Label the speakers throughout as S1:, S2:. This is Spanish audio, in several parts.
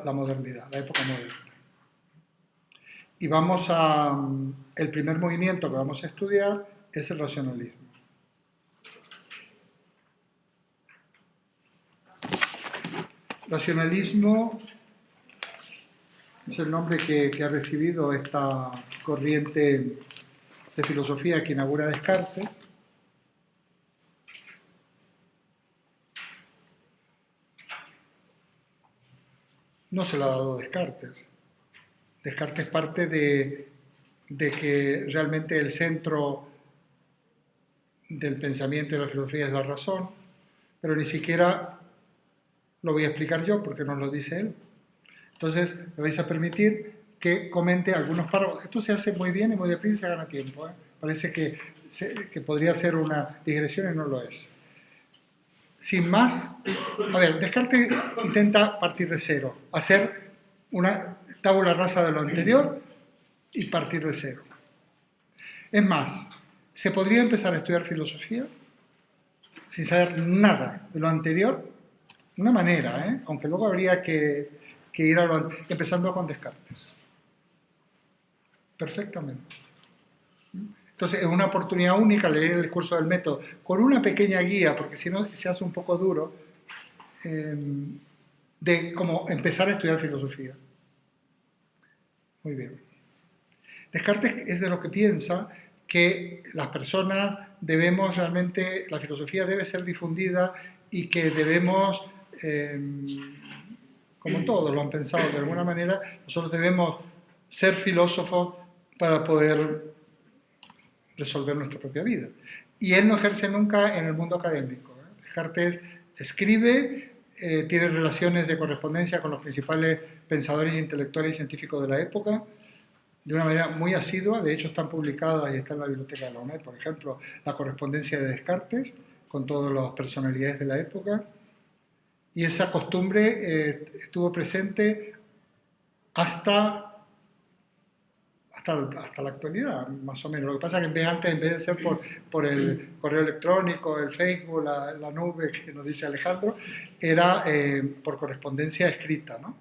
S1: la modernidad, la época moderna. Y vamos a... El primer movimiento que vamos a estudiar es el racionalismo. Racionalismo es el nombre que ha recibido esta corriente de filosofía que inaugura Descartes. No se lo ha dado Descartes. Descartes parte de que realmente el centro del pensamiento y de la filosofía es la razón, pero ni siquiera lo voy a explicar yo porque nos lo dice él. Entonces, me vais a permitir que comente algunos párrafos. Esto se hace muy bien y muy deprisa y se gana tiempo, ¿eh? Parece que podría ser una digresión y no lo es. Sin más, a ver, Descartes intenta partir de cero, hacer una tabula rasa de lo anterior y partir de cero. Es más, ¿se podría empezar a estudiar filosofía sin saber nada de lo anterior? Una manera, ¿eh? Aunque luego habría que ir empezando con Descartes. Perfectamente. Entonces, es una oportunidad única leer el discurso del método con una pequeña guía, porque si no se hace un poco duro, de cómo empezar a estudiar filosofía. Muy bien. Descartes es de los que piensa que las personas debemos realmente, la filosofía debe ser difundida y que debemos, como todos lo han pensado de alguna manera, nosotros debemos ser filósofos para poder resolver nuestra propia vida. Y él no ejerce nunca en el mundo académico. Descartes escribe, tiene relaciones de correspondencia con los principales pensadores intelectuales y científicos de la época, de una manera muy asidua. De hecho, están publicadas y está en la biblioteca de la UNED, por ejemplo, la correspondencia de Descartes con todas las personalidades de la época. Y esa costumbre estuvo presente hasta la actualidad, más o menos. Lo que pasa es que antes, en vez de ser por el correo electrónico, el Facebook, la nube, que nos dice Alejandro, era por correspondencia escrita, ¿no?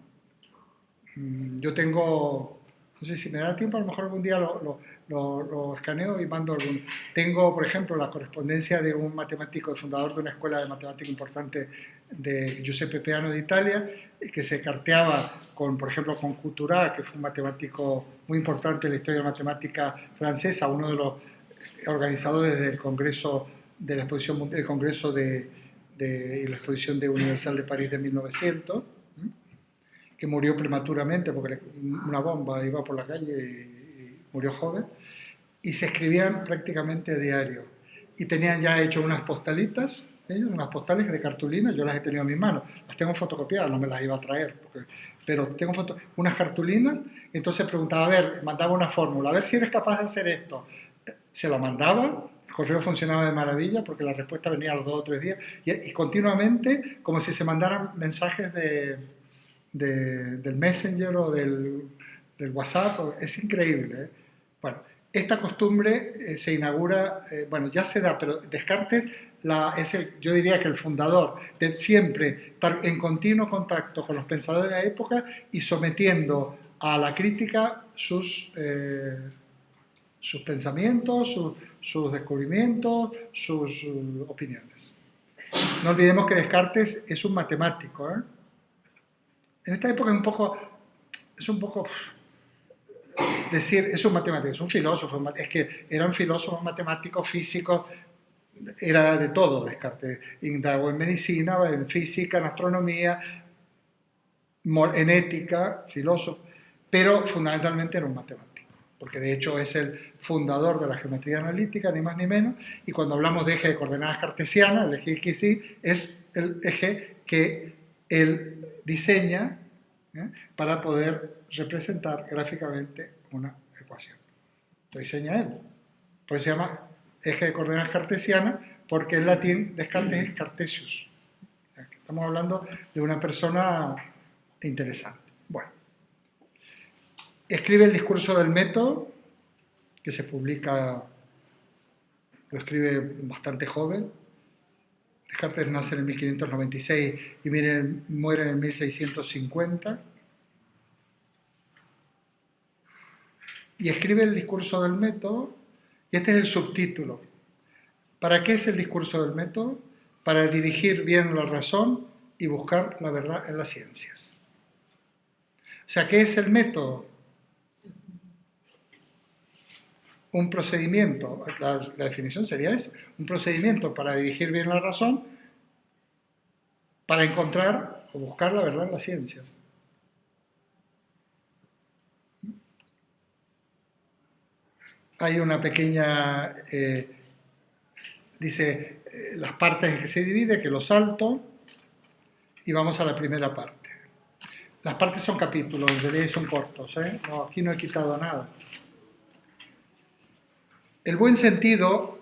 S1: Yo tengo, no sé si me da tiempo, a lo mejor algún día lo escaneo y mando algún. Tengo, por ejemplo, la correspondencia de un matemático, el fundador de una escuela de matemática importante de Giuseppe Peano de Italia, que se carteaba con, por ejemplo, con Couturat, que fue un matemático muy importante en la historia de la matemática francesa, uno de los organizadores del Congreso de la Exposición, del Congreso de la Exposición Universal de París de 1900, que murió prematuramente porque una bomba iba por la calle y murió joven, y se escribían prácticamente a diario. Y tenían ya hecho unas postalitas, ellos, unas postales de cartulina, yo las he tenido en mis manos, las tengo fotocopiadas, no me las iba a traer, pero tengo unas cartulinas, entonces preguntaba, a ver, mandaba una fórmula, a ver si eres capaz de hacer esto. Se la mandaba, el correo funcionaba de maravilla porque la respuesta venía a los 2 o 3 días, y continuamente, como si se mandaran mensajes del Messenger o del WhatsApp, es increíble, ¿eh? Bueno, esta costumbre se inaugura, bueno, ya se da, pero Descartes yo diría que el fundador de siempre estar en continuo contacto con los pensadores de la época y sometiendo a la crítica sus pensamientos, sus descubrimientos, sus opiniones. No olvidemos que Descartes es un matemático, ¿eh? En esta época es un poco decir, es un matemático, es un filósofo, es que eran filósofos, matemáticos, físicos, era de todo Descartes, indagó en medicina, en física, en astronomía, en ética, filósofo, pero fundamentalmente era un matemático, porque de hecho es el fundador de la geometría analítica, ni más ni menos, y cuando hablamos de eje de coordenadas cartesianas, el eje XY es el eje que él diseña para poder representar gráficamente una ecuación. Lo diseña él. Por eso se llama eje de coordenadas cartesianas, porque en latín Descartes es Cartesius. Estamos hablando de una persona interesante. Bueno, escribe el discurso del método, que se publica, lo escribe bastante joven. Descartes nace en el 1596 y muere en el 1650. y escribe el discurso del método, y este es el subtítulo. ¿Para qué es el discurso del método? Para dirigir bien la razón y buscar la verdad en las ciencias. O sea, ¿qué es el método? Un procedimiento, la definición sería esa, un procedimiento para dirigir bien la razón, para encontrar o buscar la verdad en las ciencias. Hay una pequeña, dice, las partes en que se divide, que lo salto, y vamos a la primera parte. Las partes son capítulos, en realidad son cortos, ¿eh? No, aquí no he quitado nada. El buen sentido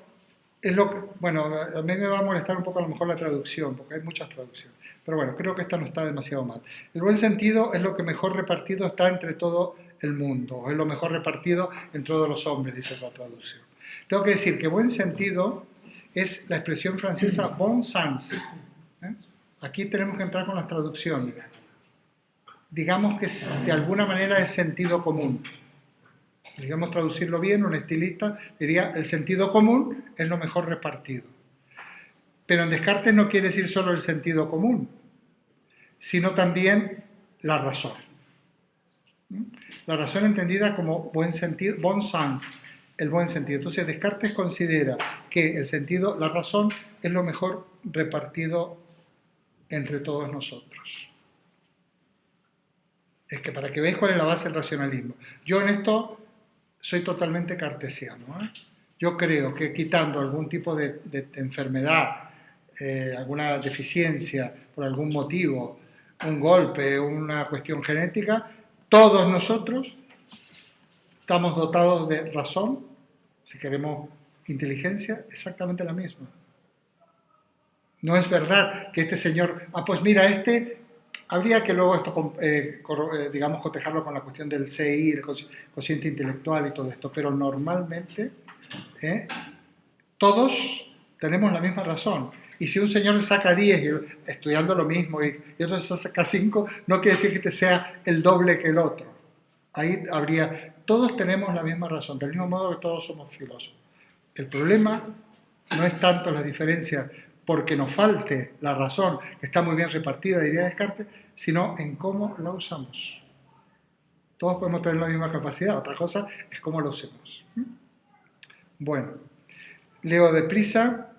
S1: es lo que, bueno, a mí me va a molestar un poco a lo mejor la traducción, porque hay muchas traducciones, pero bueno, creo que esta no está demasiado mal. El buen sentido es lo que mejor repartido está entre todo el mundo, o es lo mejor repartido entre todos los hombres, dice la traducción. Tengo que decir que buen sentido es la expresión francesa bon sens. ¿Eh? Aquí tenemos que entrar con las traducciones. Digamos que de alguna manera es sentido común. Digamos traducirlo bien, un estilista diría el sentido común es lo mejor repartido. Pero en Descartes no quiere decir solo el sentido común, sino también la razón. La razón entendida como buen sentido, bon sens, el buen sentido. Entonces Descartes considera que el sentido, la razón, es lo mejor repartido entre todos nosotros. Es que para que veáis cuál es la base del racionalismo. Yo en esto soy totalmente cartesiano. Yo creo que quitando algún tipo de enfermedad, alguna deficiencia por algún motivo, un golpe, una cuestión genética, todos nosotros estamos dotados de razón, si queremos inteligencia, exactamente la misma. No es verdad que este señor, pues mira, habría que luego esto, digamos, cotejarlo con la cuestión del CI, el cociente intelectual y todo esto, pero normalmente todos tenemos la misma razón. Y si un señor saca 10 estudiando lo mismo y otro saca 5, no quiere decir que este sea el doble que el otro. Ahí todos tenemos la misma razón, del mismo modo que todos somos filósofos. El problema no es tanto la diferencia porque nos falte la razón, que está muy bien repartida, diría Descartes, sino en cómo la usamos. Todos podemos tener la misma capacidad, otra cosa es cómo lo usemos. Bueno, leo deprisa.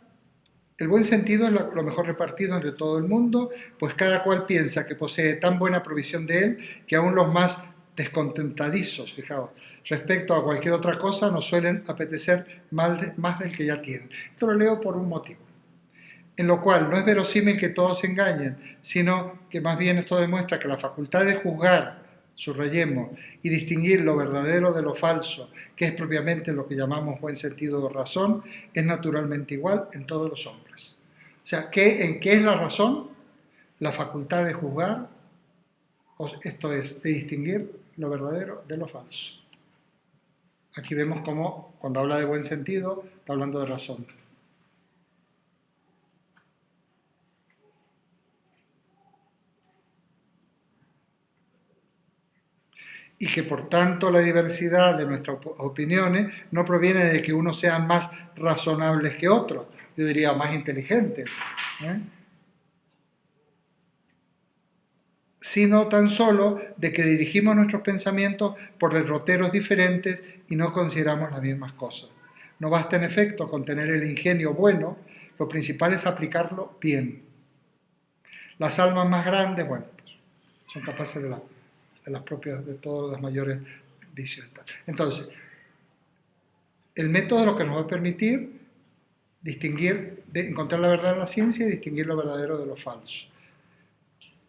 S1: El buen sentido es lo mejor repartido entre todo el mundo, pues cada cual piensa que posee tan buena provisión de él que aún los más descontentadizos, fijaos, respecto a cualquier otra cosa nos suelen apetecer más del que ya tienen. Esto lo leo por un motivo, en lo cual no es verosímil que todos se engañen, sino que más bien esto demuestra que la facultad de juzgar, subrayemos, y distinguir lo verdadero de lo falso, que es propiamente lo que llamamos buen sentido o razón, es naturalmente igual en todos los hombres. O sea, ¿en qué es la razón? La facultad de juzgar, esto es, de distinguir lo verdadero de lo falso. Aquí vemos cómo, cuando habla de buen sentido, está hablando de razón. Y que por tanto la diversidad de nuestras opiniones no proviene de que unos sean más razonables que otros, yo diría más inteligentes, sino tan solo de que dirigimos nuestros pensamientos por derroteros diferentes y no consideramos las mismas cosas. No basta en efecto con tener el ingenio bueno, lo principal es aplicarlo bien. Las almas más grandes, bueno, pues, son capaces de las propias, de todos los mayores vicios. Entonces, el método es lo que nos va a permitir distinguir, encontrar la verdad en la ciencia y distinguir lo verdadero de lo falso.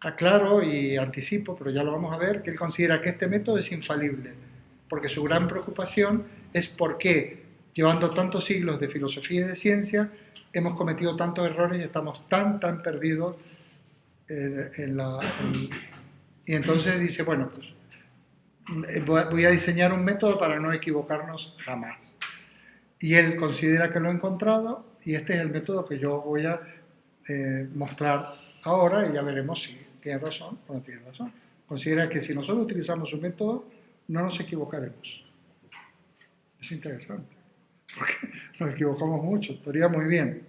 S1: Aclaro y anticipo, pero ya lo vamos a ver, que él considera que este método es infalible, porque su gran preocupación es por qué, llevando tantos siglos de filosofía y de ciencia, hemos cometido tantos errores y estamos tan perdidos y entonces dice, bueno, pues voy a diseñar un método para no equivocarnos jamás. Y él considera que lo ha encontrado y este es el método que yo voy a mostrar ahora y ya veremos si tiene razón o no tiene razón. Considera que si nosotros utilizamos un método no nos equivocaremos. Es interesante, porque nos equivocamos mucho, estaría muy bien.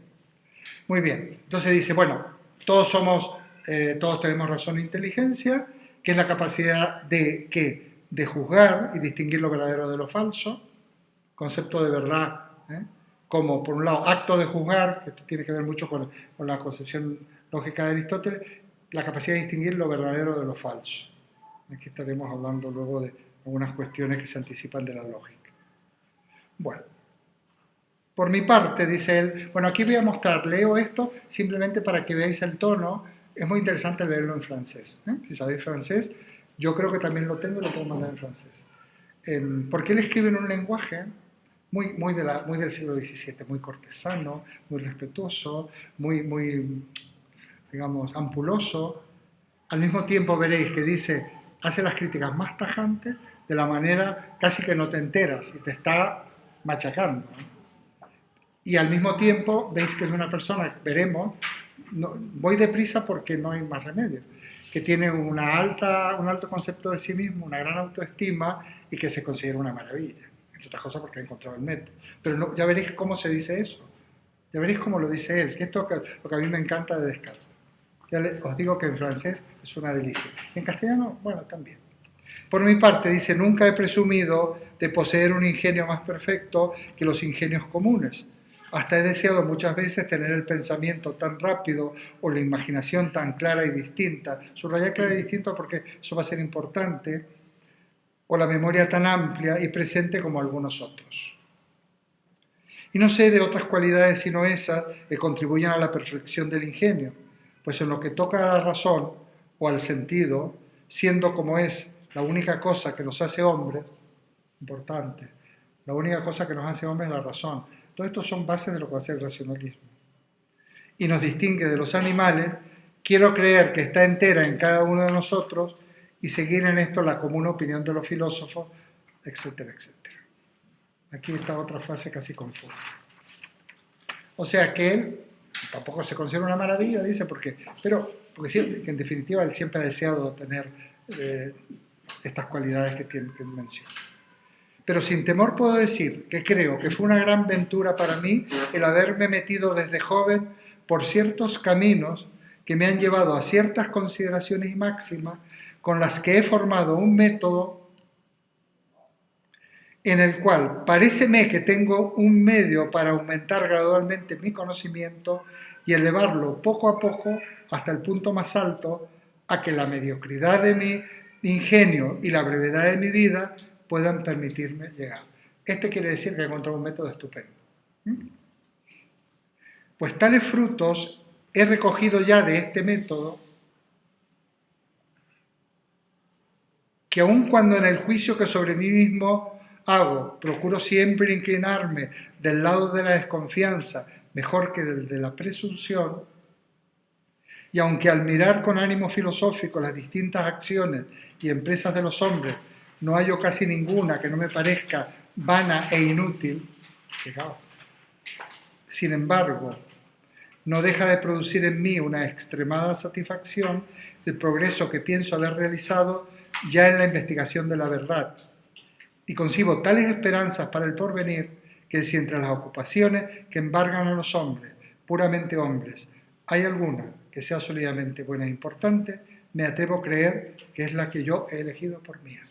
S1: Muy bien, entonces dice, bueno, todos tenemos razón e inteligencia, que es la capacidad de, ¿qué? De juzgar y distinguir lo verdadero de lo falso, concepto de verdad, ¿eh? Como por un lado acto de juzgar, que esto tiene que ver mucho con la concepción lógica de Aristóteles, la capacidad de distinguir lo verdadero de lo falso. Aquí estaremos hablando luego de algunas cuestiones que se anticipan de la lógica. Bueno, por mi parte, dice él, bueno, aquí voy a mostrar, leo esto simplemente para que veáis el tono, es muy interesante leerlo en francés. Si sabéis francés, yo creo que también lo tengo y lo puedo mandar en francés. Porque él escribe en un lenguaje muy del siglo XVII, muy cortesano, muy respetuoso, digamos, ampuloso. Al mismo tiempo veréis que hace las críticas más tajantes de la manera casi que no te enteras y te está machacando. Y al mismo tiempo veis que es una persona, veremos, voy deprisa porque no hay más remedio, que tiene un alto concepto de sí mismo, una gran autoestima y que se considera una maravilla, entre otras cosas porque ha encontrado el método. Pero ya veréis cómo se dice eso, ya veréis cómo lo dice él, que esto es lo que a mí me encanta de Descartes. Os digo que en francés es una delicia, en castellano, bueno, también. Por mi parte, dice, nunca he presumido de poseer un ingenio más perfecto que los ingenios comunes. Hasta he deseado muchas veces tener el pensamiento tan rápido o la imaginación tan clara y distinta, subrayar clara y distinta porque eso va a ser importante, o la memoria tan amplia y presente como algunos otros. Y no sé de otras cualidades sino esas que contribuyen a la perfección del ingenio, pues en lo que toca a la razón o al sentido, siendo como es la única cosa que nos hace hombres, importante, la única cosa que nos hace hombres es la razón. Todo esto son bases de lo que va a ser el racionalismo. Y nos distingue de los animales, quiero creer que está entera en cada uno de nosotros y seguir en esto la común opinión de los filósofos, etcétera, etcétera. Aquí está otra frase casi confusa. O sea que él tampoco se considera una maravilla, dice, porque siempre, que en definitiva él siempre ha deseado tener estas cualidades que menciona. Pero sin temor puedo decir que creo que fue una gran ventura para mí el haberme metido desde joven por ciertos caminos que me han llevado a ciertas consideraciones y máximas con las que he formado un método en el cual paréceme que tengo un medio para aumentar gradualmente mi conocimiento y elevarlo poco a poco hasta el punto más alto a que la mediocridad de mi ingenio y la brevedad de mi vida puedan permitirme llegar. Quiere decir que he encontrado un método estupendo. Pues tales frutos he recogido ya de este método que aun cuando en el juicio que sobre mí mismo hago, procuro siempre inclinarme del lado de la desconfianza mejor que del de la presunción, y aunque al mirar con ánimo filosófico las distintas acciones y empresas de los hombres no hallo casi ninguna que no me parezca vana e inútil, fijaos, sin embargo, no deja de producir en mí una extremada satisfacción el progreso que pienso haber realizado ya en la investigación de la verdad. Y concibo tales esperanzas para el porvenir que si entre las ocupaciones que embargan a los hombres, puramente hombres, hay alguna que sea sólidamente buena e importante, me atrevo a creer que es la que yo he elegido por mía.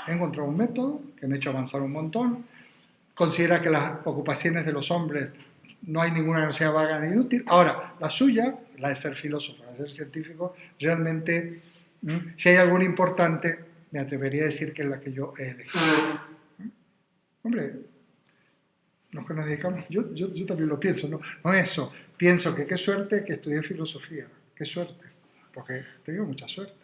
S1: He encontrado un método que me ha hecho avanzar un montón. Considera que las ocupaciones de los hombres no hay ninguna que no sea vaga ni inútil. Ahora, la suya, la de ser filósofo, la de ser científico, realmente, si hay alguna importante, me atrevería a decir que es la que yo he elegido. Hombre, los que nos dedicamos, yo también lo pienso, no eso. Pienso que qué suerte que estudié filosofía, qué suerte, porque he tenido mucha suerte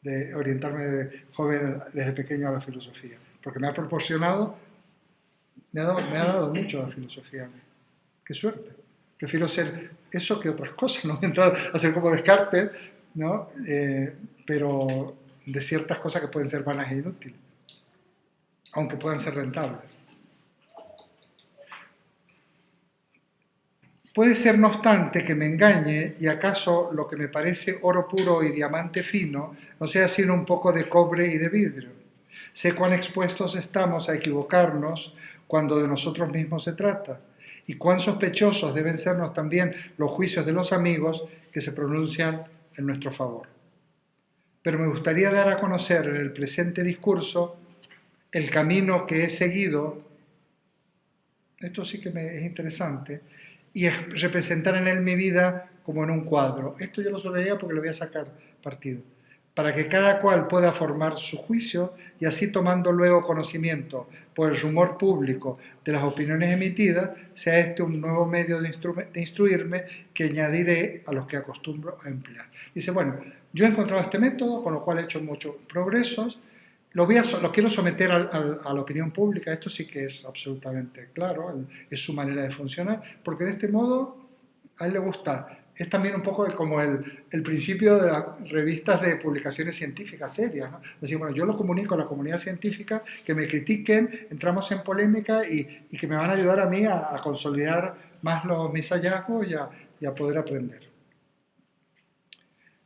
S1: de orientarme de joven, desde pequeño a la filosofía, porque me ha proporcionado, me ha dado mucho la filosofía a mí. Qué suerte. Prefiero ser eso que otras cosas, no entrar a ser como Descartes, ¿no? Pero de ciertas cosas que pueden ser vanas e inútiles, aunque puedan ser rentables. Puede ser, no obstante, que me engañe y acaso lo que me parece oro puro y diamante fino no sea sino un poco de cobre y de vidrio. Sé cuán expuestos estamos a equivocarnos cuando de nosotros mismos se trata, y cuán sospechosos deben sernos también los juicios de los amigos que se pronuncian en nuestro favor. Pero me gustaría dar a conocer en el presente discurso el camino que he seguido, esto sí que es interesante, y representar en él mi vida como en un cuadro. Esto yo lo subrayaría porque le voy a sacar partido. Para que cada cual pueda formar su juicio y así tomando luego conocimiento por el rumor público de las opiniones emitidas, sea este un nuevo medio de instruirme que añadiré a los que acostumbro a emplear. Dice, bueno, yo he encontrado este método, con lo cual he hecho muchos progresos, lo quiero someter a la opinión pública, esto sí que es absolutamente claro, es su manera de funcionar, porque de este modo a él le gusta. Es también un poco como el principio de las revistas de publicaciones científicas serias, ¿no? Es decir, bueno, yo lo comunico a la comunidad científica, que me critiquen, entramos en polémica y que me van a ayudar a mí a consolidar más mis hallazgos y a poder aprender.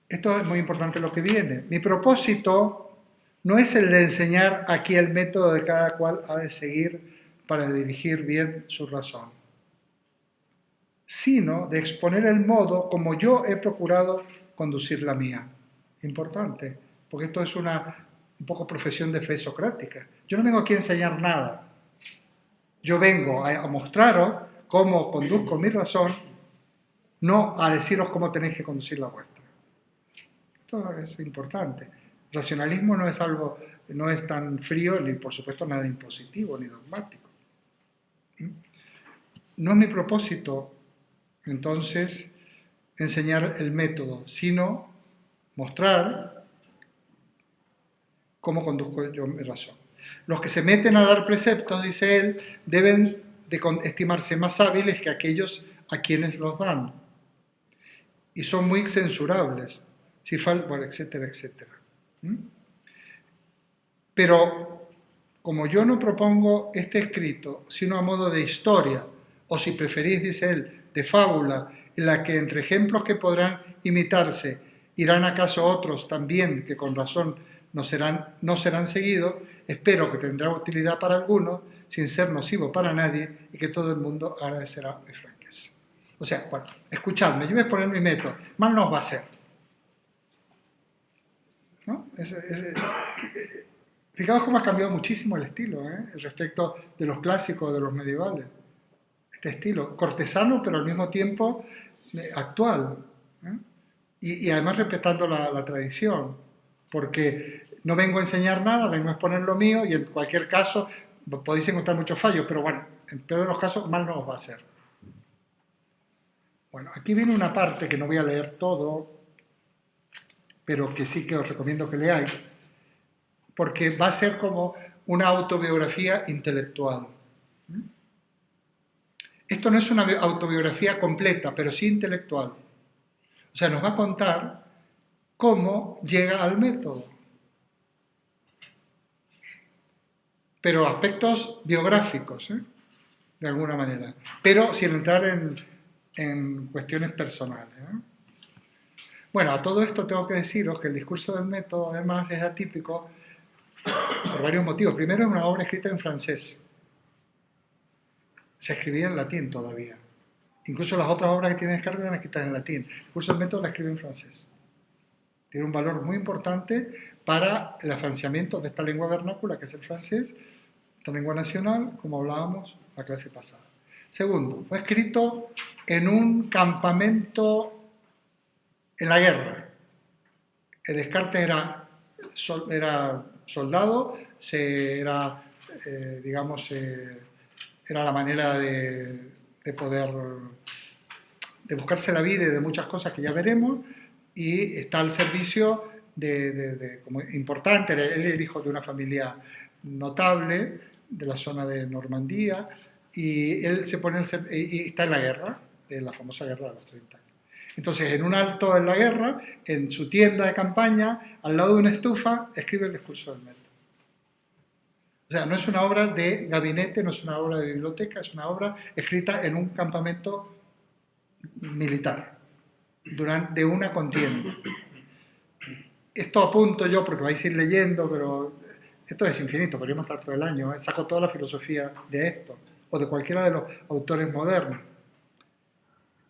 S1: Esto es muy importante lo que viene. Mi propósito no es el de enseñar aquí el método de cada cual ha de seguir para dirigir bien su razón, sino de exponer el modo como yo he procurado conducir la mía. Importante, porque esto es un poco profesión de fe socrática. Yo no vengo aquí a enseñar nada. Yo vengo a mostraros cómo conduzco mi razón, no a deciros cómo tenéis que conducir la vuestra. Esto es importante. El racionalismo no es algo, no es tan frío ni por supuesto nada impositivo ni dogmático. No es mi propósito entonces enseñar el método, sino mostrar cómo conduzco yo mi razón. Los que se meten a dar preceptos, dice él, deben de estimarse más hábiles que aquellos a quienes los dan. Y son muy censurables, bueno, etcétera, etcétera. Pero como yo no propongo este escrito, sino a modo de historia, o si preferís, dice él, de fábula, en la que entre ejemplos que podrán imitarse, irán acaso otros también que con razón no serán seguidos, espero que tendrá utilidad para algunos, sin ser nocivo para nadie, y que todo el mundo agradecerá mi franqueza. O sea, bueno, escuchadme, yo voy a poner mi método, mal nos va a hacer. ¿No? Fijaos cómo ha cambiado muchísimo el estilo, respecto de los clásicos, de los medievales. Este estilo, cortesano, pero al mismo tiempo actual. Y además respetando la tradición, porque no vengo a enseñar nada, vengo a exponer lo mío y en cualquier caso podéis encontrar muchos fallos, pero bueno, en peor de los casos, mal no os va a hacer. Bueno, aquí viene una parte que no voy a leer todo, pero que sí que os recomiendo que leáis, porque va a ser como una autobiografía intelectual. Esto no es una autobiografía completa, pero sí intelectual. O sea, nos va a contar cómo llega al método. Pero aspectos biográficos, de alguna manera. Pero sin entrar en cuestiones personales. Bueno, a todo esto tengo que deciros que el discurso del método, además, es atípico por varios motivos. Primero, es una obra escrita en francés. Se escribía en latín todavía. Incluso las otras obras que tiene Descartes están escritas en latín. El discurso del método la escribe en francés. Tiene un valor muy importante para el afianzamiento de esta lengua vernácula, que es el francés, esta lengua nacional, como hablábamos la clase pasada. Segundo, fue escrito en un campamento en la guerra. Descartes era soldado, era la manera de poder, de buscarse la vida y de muchas cosas que ya veremos, y está al servicio como importante, él era el hijo de una familia notable de la zona de Normandía, y él se pone y está en la guerra, en la famosa guerra de los 30 años. Entonces, en un alto en la guerra, en su tienda de campaña, al lado de una estufa, escribe el discurso del método. O sea, no es una obra de gabinete, no es una obra de biblioteca, es una obra escrita en un campamento militar, durante una contienda. Esto apunto yo porque vais a ir leyendo, pero esto es infinito, podríamos estar todo el año, saco toda la filosofía de esto, o de cualquiera de los autores modernos.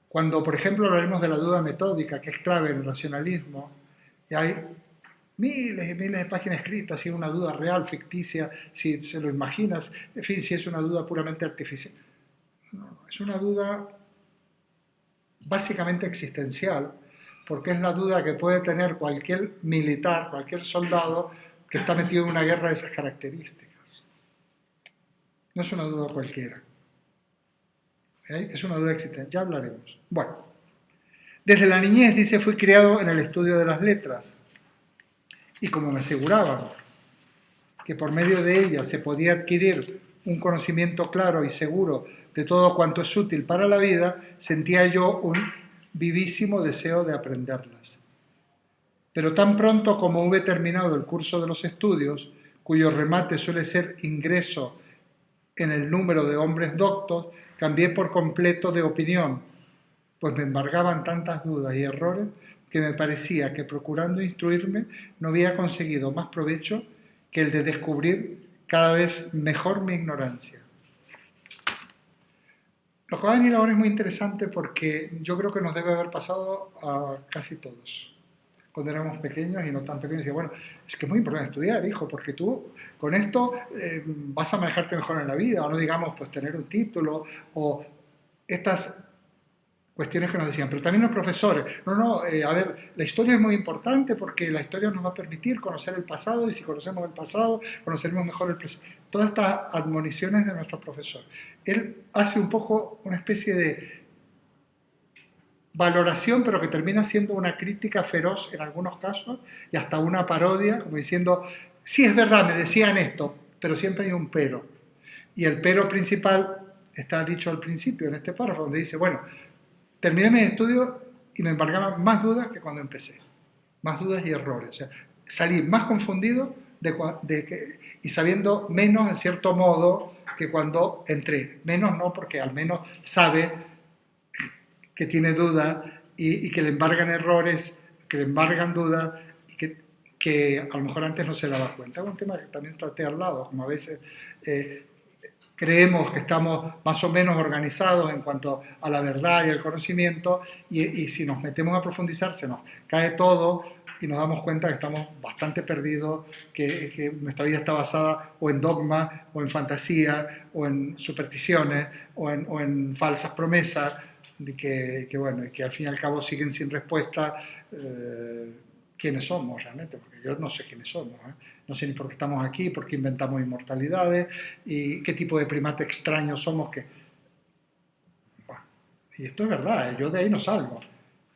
S1: Cuando, por ejemplo, hablaremos de la duda metódica, que es clave en el racionalismo, y hay miles y miles de páginas escritas, si es una duda real, ficticia, si se lo imaginas, en fin, si es una duda puramente artificial. No, es una duda básicamente existencial, porque es la duda que puede tener cualquier militar, cualquier soldado que está metido en una guerra de esas características. No es una duda cualquiera. Es una duda existencial, ya hablaremos. Bueno, desde la niñez, dice, fui criado en el estudio de las letras. Y como me aseguraban que por medio de ellas se podía adquirir un conocimiento claro y seguro de todo cuanto es útil para la vida, sentía yo un vivísimo deseo de aprenderlas. Pero tan pronto como hube terminado el curso de los estudios, cuyo remate suele ser ingreso en el número de hombres doctos, cambié por completo de opinión, pues me embargaban tantas dudas y errores que me parecía que procurando instruirme no había conseguido más provecho que el de descubrir cada vez mejor mi ignorancia. Lo que va a venir ahora es muy interesante porque yo creo que nos debe haber pasado a casi todos. Cuando éramos pequeños y no tan pequeños, decía, bueno, es que es muy importante estudiar, hijo, porque tú con esto vas a manejarte mejor en la vida, o no digamos, pues tener un título, o estas cuestiones que nos decían, pero también los profesores, a ver, la historia es muy importante porque la historia nos va a permitir conocer el pasado y si conocemos el pasado, conoceremos mejor el presente. Todas estas admoniciones de nuestro profesor. Él hace un poco una especie de valoración, pero que termina siendo una crítica feroz en algunos casos y hasta una parodia, como diciendo, sí es verdad, me decían esto, pero siempre hay un pero. Y el pero principal está dicho al principio, en este párrafo, donde dice, bueno, terminé mi estudio y me embargaban más dudas que cuando empecé. Más dudas y errores. O sea, salí más confundido y sabiendo menos, en cierto modo, que cuando entré. Menos no, porque al menos sabe que tiene dudas y que le embargan errores, que le embargan dudas y que a lo mejor antes no se daba cuenta. Es un tema que también traté al lado, como a veces creemos que estamos más o menos organizados en cuanto a la verdad y el conocimiento y si nos metemos a profundizar se nos cae todo y nos damos cuenta que estamos bastante perdidos, que nuestra vida está basada o en dogma, o en fantasía, o en supersticiones, o en falsas promesas, y que al fin y al cabo siguen sin respuesta quiénes somos realmente, porque yo no sé quiénes somos, no sé ni por qué estamos aquí, por qué inventamos inmortalidades, y qué tipo de primate extraño somos que... Bueno, y esto es verdad, yo de ahí no salgo.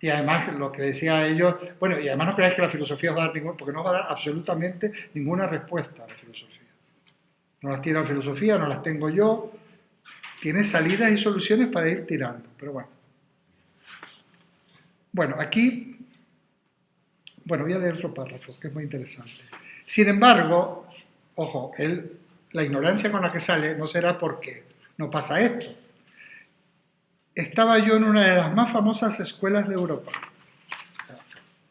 S1: Y además, lo que decía a ellos, bueno, y además no creáis que la filosofía os va a dar porque no va a dar absolutamente ninguna respuesta a la filosofía. No las tiene la filosofía, no las tengo yo, tiene salidas y soluciones para ir tirando, pero bueno. Bueno, aquí... Bueno, voy a leer otro párrafo, que es muy interesante. Sin embargo, ojo, la ignorancia con la que sale no será porque no pasa esto. Estaba yo en una de las más famosas escuelas de Europa.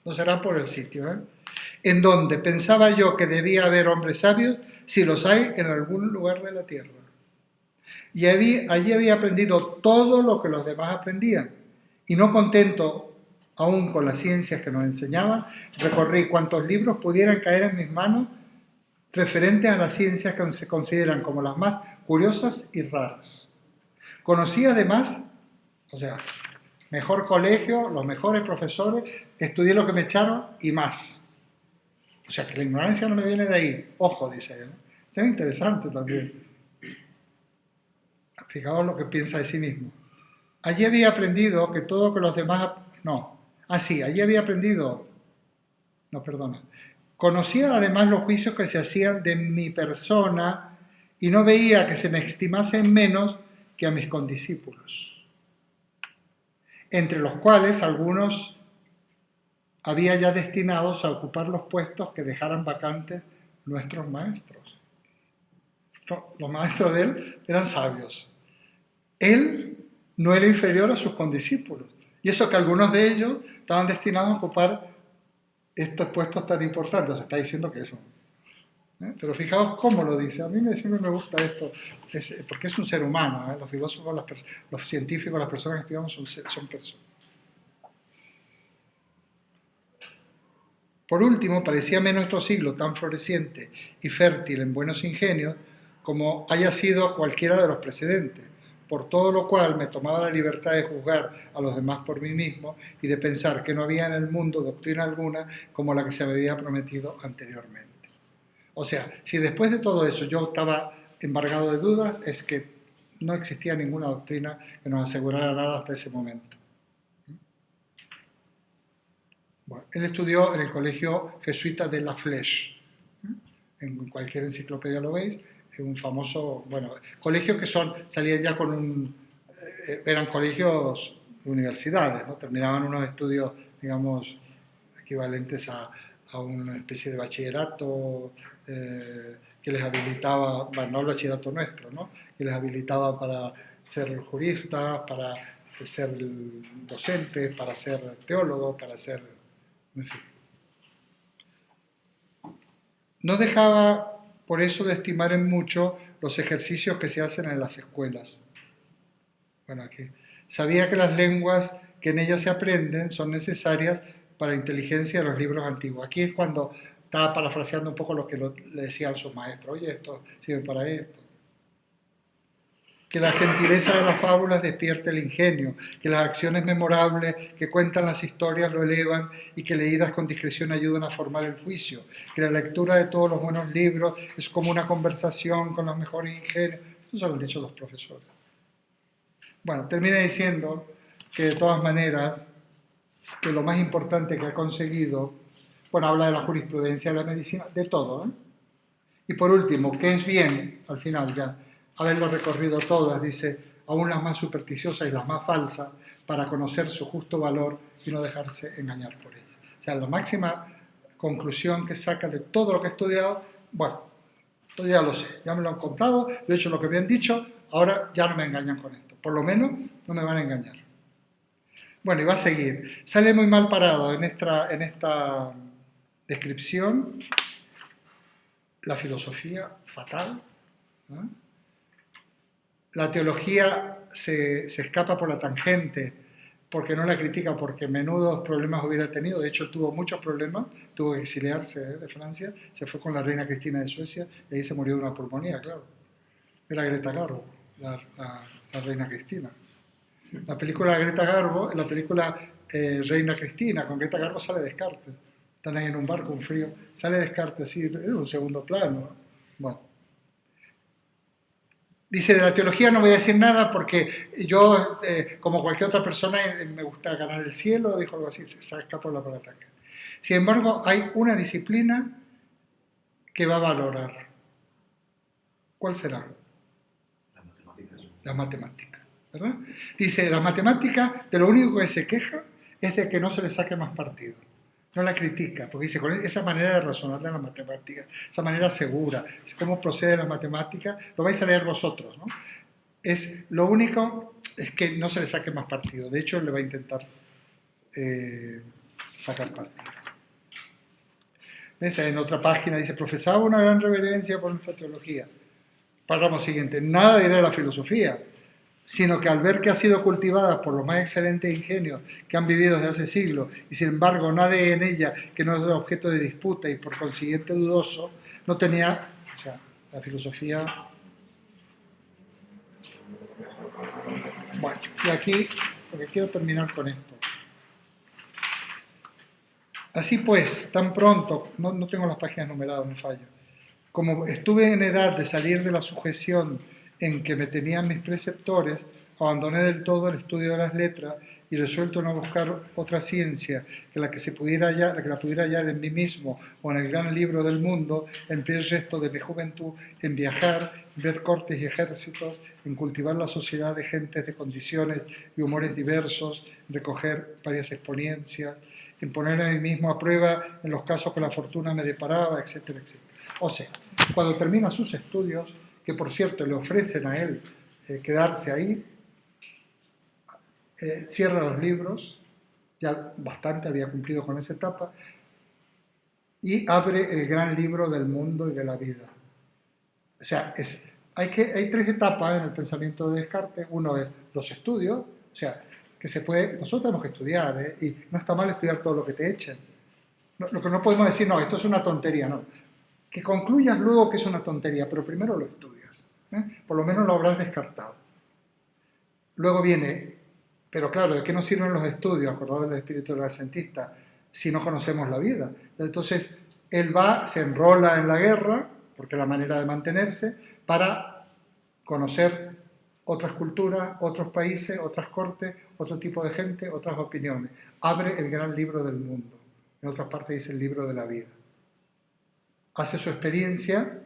S1: No será por el sitio, en donde pensaba yo que debía haber hombres sabios, si los hay en algún lugar de la tierra. Y allí había aprendido todo lo que los demás aprendían. Y no contento aún con las ciencias que nos enseñaban, recorrí cuantos libros pudieran caer en mis manos referentes a las ciencias que se consideran como las más curiosas y raras. Conocí además, o sea, mejor colegio, los mejores profesores, estudié lo que me echaron y más. O sea, que la ignorancia no me viene de ahí. Ojo, dice él. Es interesante también. Fijaos lo que piensa de sí mismo. Allí había aprendido que todo lo que los demás... allí había aprendido... Conocía además los juicios que se hacían de mi persona y no veía que se me estimasen menos que a mis condiscípulos, entre los cuales algunos había ya destinados a ocupar los puestos que dejaran vacantes nuestros maestros. Los maestros de él eran sabios. Él no era inferior a sus condiscípulos. Y eso que algunos de ellos estaban destinados a ocupar estos puestos tan importantes. Se está diciendo que eso. Pero fijaos cómo lo dice. A mí siempre me gusta esto, porque es un ser humano. Los filósofos, los científicos, las personas que estudiamos son personas. Por último, parecíame nuestro siglo tan floreciente y fértil en buenos ingenios como haya sido cualquiera de los precedentes, por todo lo cual me tomaba la libertad de juzgar a los demás por mí mismo y de pensar que no había en el mundo doctrina alguna como la que se me había prometido anteriormente. O sea, si después de todo eso yo estaba embargado de dudas, es que no existía ninguna doctrina que nos asegurara nada hasta ese momento. Bueno, él estudió en el colegio jesuita de La Flèche. En cualquier enciclopedia lo veis. Es un famoso, bueno, colegio que salían ya con eran colegios de universidades, ¿no? Terminaban unos estudios, digamos, equivalentes a una especie de bachillerato que les habilitaba, bueno, no el bachillerato nuestro, ¿no? Que les habilitaba para ser juristas, para ser docentes, para ser teólogos, para ser, en fin. No dejaba por eso de estimar en mucho los ejercicios que se hacen en las escuelas. Bueno, aquí. Sabía que las lenguas que en ellas se aprenden son necesarias para la inteligencia de los libros antiguos. Aquí es cuando estaba parafraseando un poco lo que le decían sus maestros. Oye, esto sirve para esto. Que la gentileza de las fábulas despierte el ingenio, que las acciones memorables que cuentan las historias lo elevan y que leídas con discreción ayudan a formar el juicio, que la lectura de todos los buenos libros es como una conversación con los mejores ingenios. Esto se lo han dicho los profesores. Bueno, termina diciendo que de todas maneras, que lo más importante que ha conseguido, bueno, habla de la jurisprudencia, de la medicina, de todo, ¿eh? Y por último, que es bien, al final ya, haberlo recorrido todas, dice, aún las más supersticiosas y las más falsas, para conocer su justo valor y no dejarse engañar por ellas. O sea, la máxima conclusión que saca de todo lo que he estudiado, bueno, yo ya lo sé, ya me lo han contado, yo he hecho lo que me han dicho, ahora ya no me engañan con esto. Por lo menos no me van a engañar. Bueno, y va a seguir. Sale muy mal parado en esta descripción la filosofía fatal, ¿no? La teología se escapa por la tangente porque no la critica, porque menudos problemas hubiera tenido. De hecho, tuvo muchos problemas, tuvo que exiliarse de Francia, se fue con la reina Cristina de Suecia y ahí se murió de una pulmonía, claro. Era Greta Garbo, la reina Cristina. La película de Greta Garbo, la película Reina Cristina, con Greta Garbo sale Descartes. Están ahí en un barco, un frío, sale Descartes, sí, es un segundo plano, ¿no? Bueno. Dice, de la teología no voy a decir nada porque yo, como cualquier otra persona, me gusta ganar el cielo, dijo algo así, se escapó la palabra. Sin embargo, hay una disciplina que va a valorar. ¿Cuál será?
S2: Las matemáticas.
S1: Las matemáticas, ¿verdad? Dice, las matemáticas, de lo único que se queja es de que no se le saque más partido. No la critica, porque dice, con esa manera de razonar de las matemáticas, esa manera segura, cómo procede la matemática, lo vais a leer vosotros, ¿no? Lo único es que no se le saque más partido. De hecho, le va a intentar sacar partido. ¿Ves? En otra página dice, profesaba una gran reverencia por nuestra teología. Párrafo siguiente, nada dirá de la filosofía, sino que al ver que ha sido cultivada por los más excelentes ingenios que han vivido desde hace siglos y sin embargo nadie en ella que no es objeto de disputa y por consiguiente dudoso, no tenía, o sea, la filosofía. Bueno, y aquí, porque quiero terminar con esto. Así pues, tan pronto, no tengo las páginas numeradas, no fallo, como estuve en edad de salir de la sujeción en que me tenían mis preceptores, abandoné del todo el estudio de las letras y resuelto no buscar otra ciencia que la que la pudiera hallar en mí mismo o en el gran libro del mundo, empleé el resto de mi juventud en viajar, ver cortes y ejércitos, en cultivar la sociedad de gentes de condiciones y humores diversos, en recoger varias exponencias, en poner a mí mismo a prueba en los casos que la fortuna me deparaba, etcétera, etcétera. O sea, cuando termina sus estudios, que por cierto le ofrecen a él quedarse ahí, cierra los libros, ya bastante había cumplido con esa etapa, y abre el gran libro del mundo y de la vida. O sea, hay tres etapas en el pensamiento de Descartes. Uno es los estudios, o sea, nosotros tenemos que estudiar, ¿eh? Y no está mal estudiar todo lo que te echen. Lo que no podemos decir, no, esto es una tontería, no. Que concluyas luego que es una tontería, pero primero lo estudias, ¿eh? Por lo menos lo habrás descartado. Luego viene, pero claro, ¿de qué nos sirven los estudios, acordados del espíritu renacentista, si no conocemos la vida? Entonces, él se enrola en la guerra, porque es la manera de mantenerse, para conocer otras culturas, otros países, otras cortes, otro tipo de gente, otras opiniones. Abre el gran libro del mundo. En otras partes dice el libro de la vida. Hace su experiencia,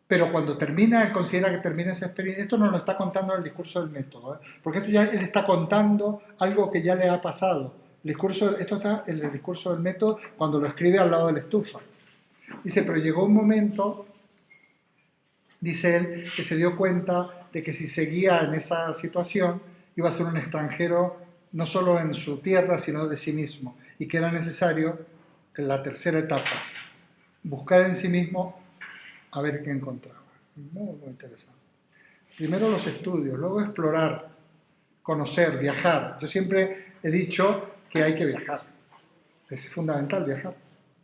S1: pero cuando termina, él considera que termina esa experiencia. Esto no lo está contando en el discurso del método, ¿eh? Porque esto ya él está contando algo que ya le ha pasado. Esto está en el discurso del método cuando lo escribe al lado de la estufa. Dice, pero llegó un momento, dice él, que se dio cuenta de que si seguía en esa situación iba a ser un extranjero no solo en su tierra, sino de sí mismo, y que era necesario, en la tercera etapa, buscar en sí mismo a ver qué encontraba. Muy, muy interesante. Primero los estudios, luego explorar, conocer, viajar. Yo siempre he dicho que hay que viajar. Es fundamental viajar.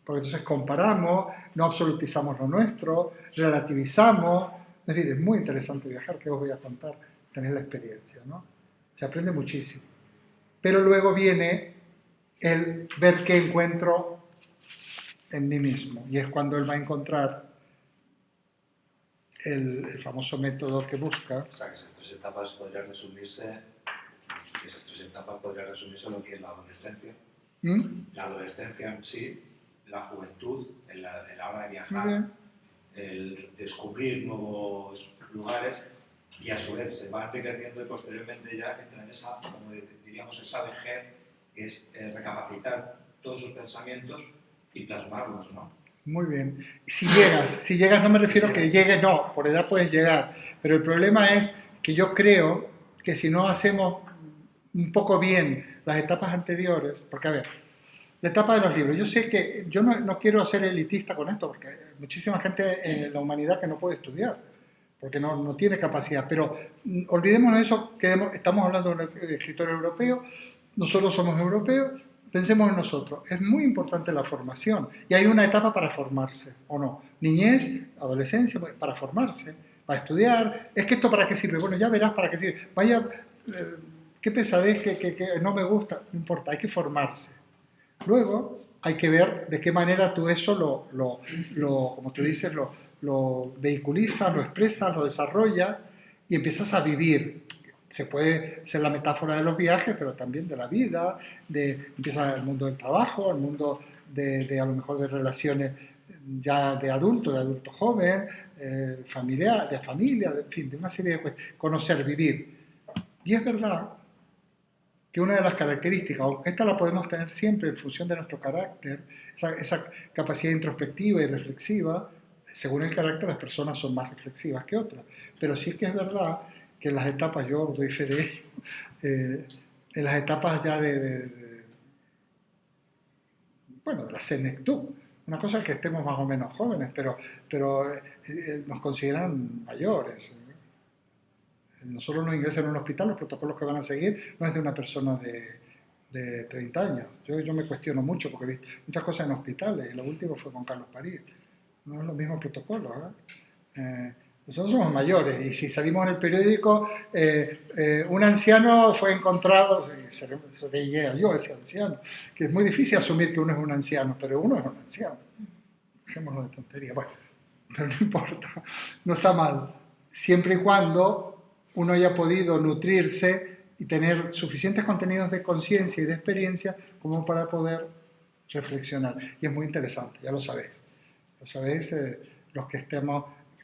S1: Porque entonces comparamos, no absolutizamos lo nuestro, relativizamos. Es decir, es muy interesante viajar, que os voy a contar, tener la experiencia, ¿no? Se aprende muchísimo. Pero luego viene el ver qué encuentro en mí mismo. Y es cuando él va a encontrar el famoso método que busca.
S2: O sea, que esas tres etapas podrían resumirse en lo que es la adolescencia. La adolescencia en sí, la juventud, en la hora de viajar, el descubrir nuevos lugares, y a su vez se va enriqueciendo y posteriormente ya entra en esa, como diríamos, esa vejez, que es recapacitar todos sus pensamientos y plasmarlos, ¿no?
S1: Muy bien. Si llegas no me refiero a que llegues, no, por edad puedes llegar, pero el problema es que yo creo que si no hacemos un poco bien las etapas anteriores, porque a ver, la etapa de los libros, yo sé que yo no quiero ser elitista con esto, porque hay muchísima gente en la humanidad que no puede estudiar, porque no tiene capacidad, pero olvidémonos de eso, que estamos hablando de un escritor europeo, nosotros somos europeos, pensemos en nosotros. Es muy importante la formación y hay una etapa para formarse, ¿o no? Niñez, adolescencia, para formarse, para estudiar. ¿Es que esto para qué sirve? Bueno, ya verás para qué sirve. Vaya, qué pesadez, que no me gusta, no importa, hay que formarse. Luego hay que ver de qué manera tú eso como tú dices, lo vehiculizas, lo expresas, lo desarrollas y empiezas a vivir. Se puede ser la metáfora de los viajes, pero también de la vida, empieza el mundo del trabajo, el mundo de a lo mejor de relaciones ya de adulto joven, familiar, de familia, en fin, de una serie de cosas. Conocer, vivir. Y es verdad que una de las características, aunque esta la podemos tener siempre en función de nuestro carácter, esa capacidad introspectiva y reflexiva, según el carácter las personas son más reflexivas que otras, pero sí que es verdad que en las etapas, yo doy fe de ello, en las etapas ya de la senectud, una cosa es que estemos más o menos jóvenes, pero nos consideran mayores. Nosotros nos ingresan en un hospital, los protocolos que van a seguir no es de una persona de 30 años. Yo me cuestiono mucho porque he visto muchas cosas en hospitales y lo último fue con Carlos París. No es los mismos protocolos, ¿eh? Nosotros somos mayores y si salimos en el periódico, un anciano fue encontrado, yo decía anciano, que es muy difícil asumir que uno es un anciano, pero uno es un anciano. Dejémoslo de tontería. Bueno, pero no importa, no está mal. Siempre y cuando uno haya podido nutrirse y tener suficientes contenidos de conciencia y de experiencia como para poder reflexionar. Y es muy interesante, ya lo sabéis. Lo sabéis, los que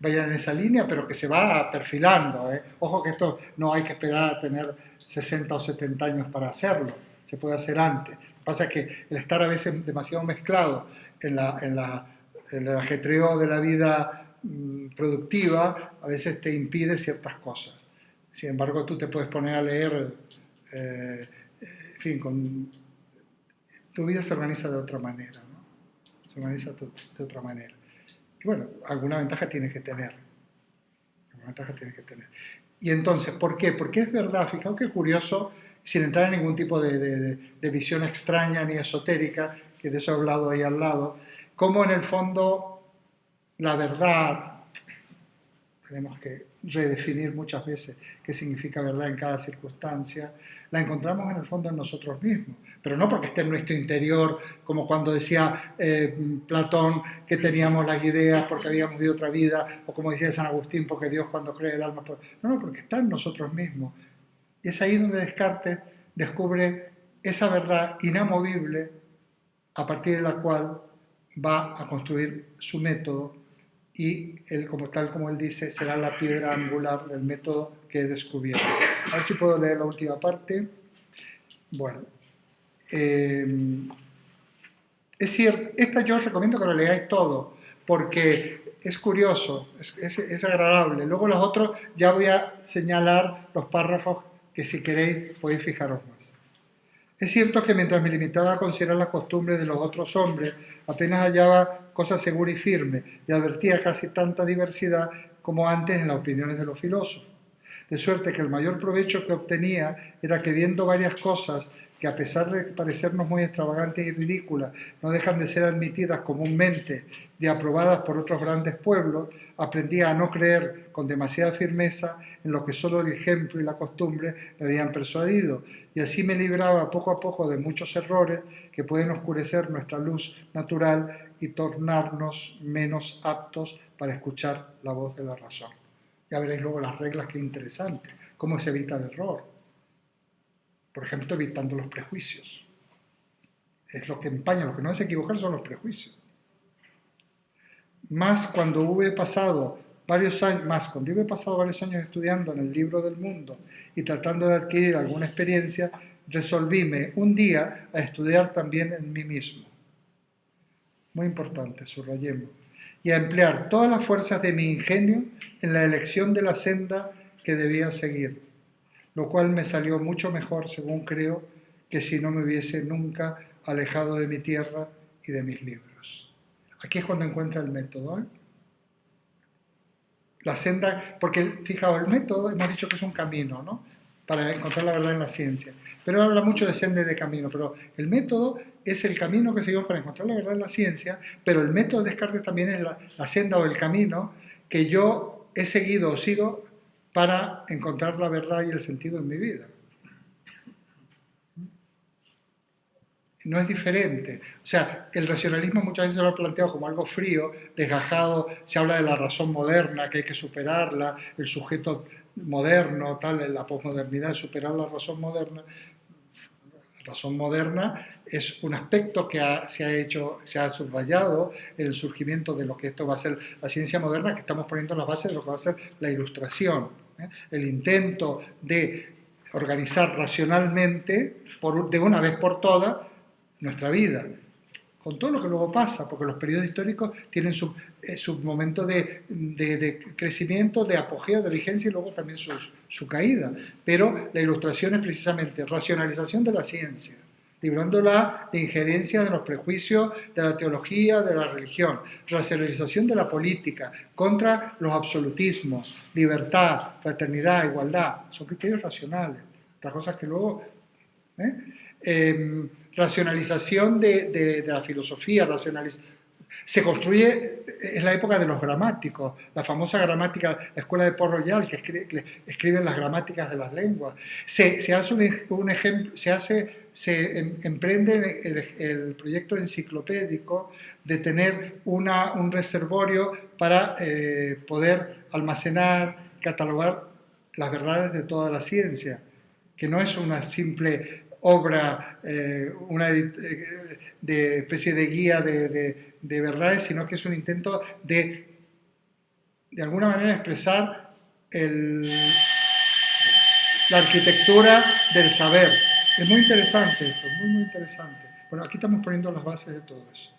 S1: vayan en esa línea, pero que se va perfilando. Ojo que esto no hay que esperar a tener 60 o 70 años para hacerlo, se puede hacer antes. Lo que pasa es que el estar a veces demasiado mezclado en el ajetreo de la vida productiva, a veces te impide ciertas cosas. Sin embargo, tú te puedes poner a leer, en fin, tu vida se organiza de otra manera, ¿no? se organiza de otra manera. Y bueno, alguna ventaja tiene que tener. Y entonces, ¿por qué? Porque es verdad, fijaos qué curioso, sin entrar en ningún tipo de visión extraña ni esotérica, que de eso he hablado ahí al lado, cómo en el fondo la verdad, tenemos que redefinir muchas veces qué significa verdad en cada circunstancia, la encontramos en el fondo en nosotros mismos, pero no porque esté en nuestro interior, como cuando decía Platón que teníamos las ideas porque habíamos vivido otra vida, o como decía San Agustín, porque Dios cuando cree el alma... No, porque está en nosotros mismos. Y es ahí donde Descartes descubre esa verdad inamovible a partir de la cual va a construir su método y él, tal como él dice, será la piedra angular del método que he descubierto. A ver si puedo leer la última parte. Bueno, es cierto, esta yo os recomiendo que lo leáis todo, porque es curioso, es agradable. Luego los otros ya voy a señalar los párrafos que si queréis podéis fijaros más. Es cierto que mientras me limitaba a considerar las costumbres de los otros hombres, apenas hallaba cosa segura y firme y advertía casi tanta diversidad como antes en las opiniones de los filósofos. De suerte que el mayor provecho que obtenía era que viendo varias cosas que a pesar de parecernos muy extravagantes y ridículas, no dejan de ser admitidas comúnmente y aprobadas por otros grandes pueblos, aprendía a no creer con demasiada firmeza en lo que solo el ejemplo y la costumbre me habían persuadido, y así me libraba poco a poco de muchos errores que pueden oscurecer nuestra luz natural y tornarnos menos aptos para escuchar la voz de la razón. Ya veréis luego las reglas, que interesantes, cómo se evita el error. Por ejemplo, evitando los prejuicios. Es lo que empaña, lo que no es equivocar son los prejuicios. Más cuando hube pasado varios años estudiando en el libro del mundo y tratando de adquirir alguna experiencia, resolvíme un día a estudiar también en mí mismo. Muy importante, subrayemos. Y a emplear todas las fuerzas de mi ingenio en la elección de la senda que debía seguir, lo cual me salió mucho mejor, según creo, que si no me hubiese nunca alejado de mi tierra y de mis libros. Aquí es cuando encuentra el método, La senda, porque fijaos, el método hemos dicho que es un camino, ¿no?, para encontrar la verdad en la ciencia. Pero habla mucho de senda y de camino, pero el método es el camino que seguimos para encontrar la verdad en la ciencia, pero el método de Descartes también es la senda o el camino que yo he seguido o sigo para encontrar la verdad y el sentido en mi vida. No es diferente. O sea, el racionalismo muchas veces se lo ha planteado como algo frío, desgajado, se habla de la razón moderna, que hay que superarla, el sujeto moderno, tal, la posmodernidad, superar la razón moderna. La razón moderna es un aspecto que se ha subrayado en el surgimiento de lo que esto va a ser la ciencia moderna, que estamos poniendo las bases de lo que va a ser la ilustración. El intento de organizar racionalmente, de una vez por todas, nuestra vida, con todo lo que luego pasa, porque los periodos históricos tienen su momento de crecimiento, de apogeo, de vigencia y luego también su caída. Pero la ilustración es precisamente racionalización de la ciencia, librándola de injerencia de los prejuicios de la teología, de la religión, racionalización de la política, contra los absolutismos, libertad, fraternidad, igualdad, son criterios racionales, otras cosas que luego... racionalización de la filosofía, se construye, es la época de los gramáticos, la famosa gramática, la escuela de Port Royal, que escriben las gramáticas de las lenguas. Se emprende el proyecto enciclopédico de tener un reservorio para poder almacenar, catalogar las verdades de toda la ciencia, que no es una simple obra, de especie de guía de verdades, sino que es un intento de alguna manera expresar la arquitectura del saber. Es muy interesante esto, muy interesante. Bueno, aquí estamos poniendo las bases de todo eso.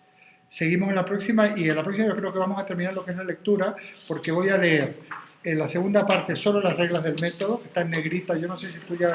S1: Seguimos en la próxima, y en la próxima yo creo que vamos a terminar lo que es la lectura, porque voy a leer en la segunda parte solo las reglas del método, que está en negrita. Yo no sé si tú ya...